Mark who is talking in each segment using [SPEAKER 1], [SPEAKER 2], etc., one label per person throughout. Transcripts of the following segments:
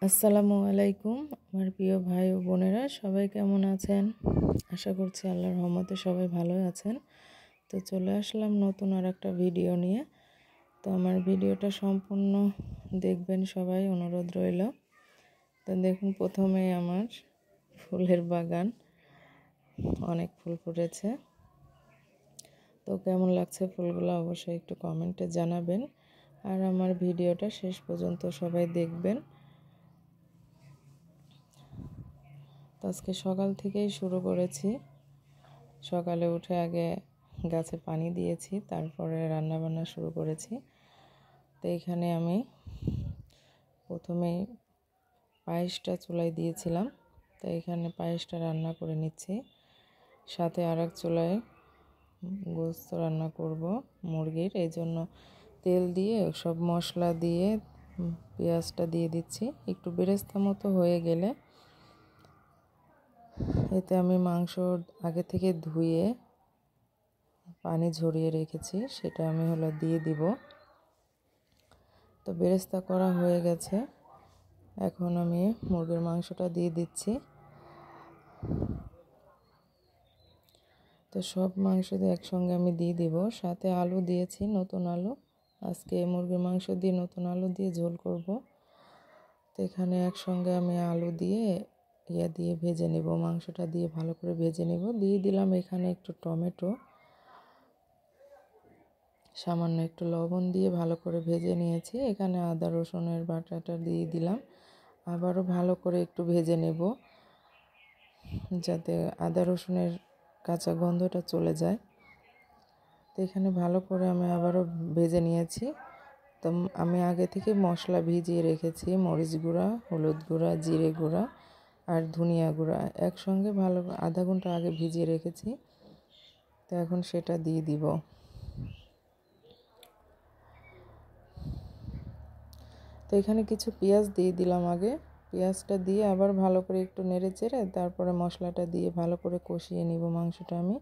[SPEAKER 1] আসসালামু আলাইকুম আমার প্রিয় ভাই ও বোনেরা, সবাই কেমন আছেন? আশা করছি আল্লাহর রহমতে সবাই ভালো আছেন। তো চলে আসলাম নতুন আর একটা ভিডিও নিয়ে। তো আমার ভিডিওটা সম্পূর্ণ দেখবেন সবাই, অনুরোধ রইল। তো দেখুন, প্রথমে আমার ফুলের বাগান, অনেক ফুল ফুটেছে। তো কেমন লাগছে ফুলগুলো অবশ্যই একটু কমেন্টে জানাবেন, আর আমার ভিডিওটা শেষ পর্যন্ত সবাই দেখবেন। তো আজকে সকাল থেকেই শুরু করেছি। সকালে উঠে আগে গাছে পানি দিয়েছি, তারপরে রান্নাবান্না শুরু করেছি। তো এখানে আমি প্রথমেই পায়েসটা চুলায় দিয়েছিলাম। তো এখানে পায়েসটা রান্না করে নিচ্ছি, সাথে আর এক চুলায় গোস্ত রান্না করব মুরগির। এই জন্য তেল দিয়ে সব মশলা দিয়ে পেঁয়াজটা দিয়ে দিচ্ছি। একটু বেরেস্তা মতো হয়ে গেলে এতে আমি মাংস আগে থেকে ধুয়ে পানি ঝরিয়ে রেখেছি, সেটা আমি দিয়ে দিব। তো বেরেস্তা করা হয়ে গেছে, এখন আমি মুরগির মাংসটা দিয়ে দিচ্ছি। তো সব মাংস দিয়ে একসঙ্গে আমি দিয়ে দিব, সাথে আলু দিয়েছি, নতুন আলু। আজকে মুরগির মাংস দিয়ে নতুন আলু দিয়ে ঝোল করব। তো এখানে একসঙ্গে আমি আলু দিয়ে দিয়ে ভেজে নেব, মাংসটা দিয়ে ভালো করে ভেজে নেব। দিয়ে দিলাম এখানে একটু টমেটো, সামান্য একটু লবণ দিয়ে ভালো করে ভেজে নিয়েছি। এখানে আদা রসুনের বাটাটা দিয়ে দিলাম, আবারও ভালো করে একটু ভেজে নেব, যাতে আদা রসুনের কাঁচা গন্ধটা চলে যায়। তো এখানে ভালো করে আমি আবারও ভেজে নিয়েছি। তো আমি আগে থেকে মশলা ভিজিয়ে রেখেছি, মরিচ গুঁড়া, হলুদ গুঁড়া, জিরে গুঁড়া আর ধনিয়া গুঁড়া একসঙ্গে ভালো আধা ঘন্টা আগে ভিজিয়ে রেখেছি। তো এখন সেটা দিয়ে দিব। তো এখানে কিছু পেঁয়াজ দিয়ে দিলাম আগে। পেঁয়াজটা দিয়ে আবার ভালো করে একটু নেড়ে চেড়ে তারপরে মশলাটা দিয়ে ভালো করে কষিয়ে নিব মাংসটা আমি।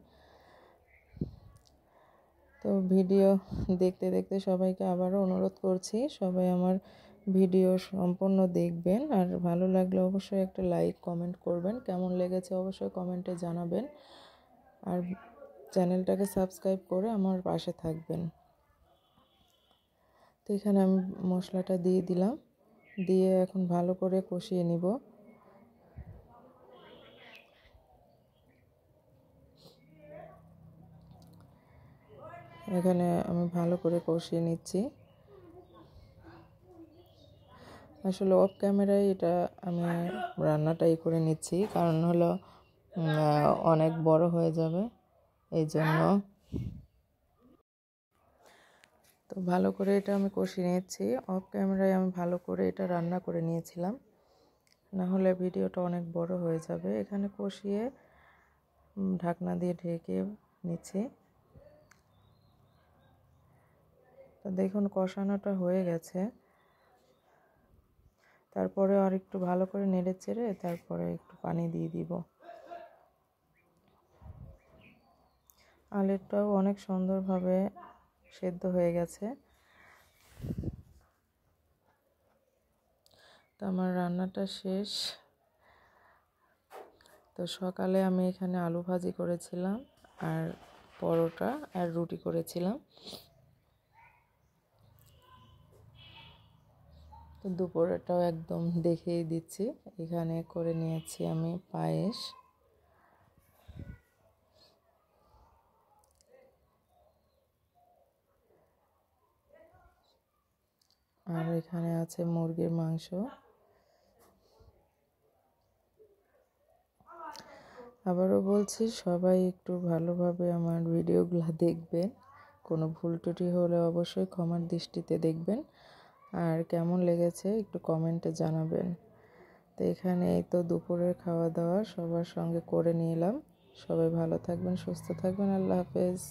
[SPEAKER 1] তো ভিডিও দেখতে দেখতে সবাইকে আবারও অনুরোধ করছি, সবাই আমার ভিডিও সম্পূর্ণ দেখবেন, আর ভালো লাগলে অবশ্যই একটা লাইক কমেন্ট করবেন। কেমন লেগেছে অবশ্যই কমেন্টে জানাবেন, আর চ্যানেলটাকে সাবস্ক্রাইব করে আমার পাশে থাকবেন। তো এখানে আমি মশলাটা দিয়ে দিলাম, দিয়ে এখন ভালো করে কষিয়ে নিব। এখানে আমি ভালো করে কষিয়ে নিচ্ছি। আসলে অফ ক্যামেরায় এটা আমি রান্নাটাই করে নিচ্ছি, কারণ অনেক বড় হয়ে যাবে এই জন্য। তো ভালো করে এটা আমি কষিয়ে নিচ্ছি। অফ ক্যামেরায় আমি ভালো করে এটা রান্না করে নিয়েছিলাম, না হলে ভিডিওটা অনেক বড় হয়ে যাবে। এখানে কষিয়ে ঢাকনা দিয়ে ঢেকে নিচ্ছি। তো দেখুন কষানোটা হয়ে গেছে। তারপরে আর একটু ভালো করে নেড়ে চেড়ে তারপরে একটু পানি দিয়ে দিব। আলুটাও অনেক সুন্দরভাবে সেদ্ধ হয়ে গেছে। তো আমার রান্নাটা শেষ। তো সকালে আমি এখানে আলু ভাজি করেছিলাম, আর পরোটা আর রুটি করেছিলাম। তো দুপুরেটাও একদম দেখিয়ে দিচ্ছি। এখানে করে নিয়েছি আমি পায়েস, আর এখানে আছে মুরগির মাংস। আবারও বলছি, সবাই একটু ভালোভাবে আমার ভিডিওগুলো দেখবেন। কোনো ভুল ত্রুটি হলে অবশ্যই ক্ষমার দৃষ্টিতে দেখবেন, আর কেমন লেগেছে একটু কমেন্টে জানাবেন। তো এখানে এই তো দুপুরের খাওয়া দাওয়া সবার সঙ্গে করে নিলাম। সবাই ভালো থাকবেন, সুস্থ থাকবেন। আল্লাহ হাফেজ।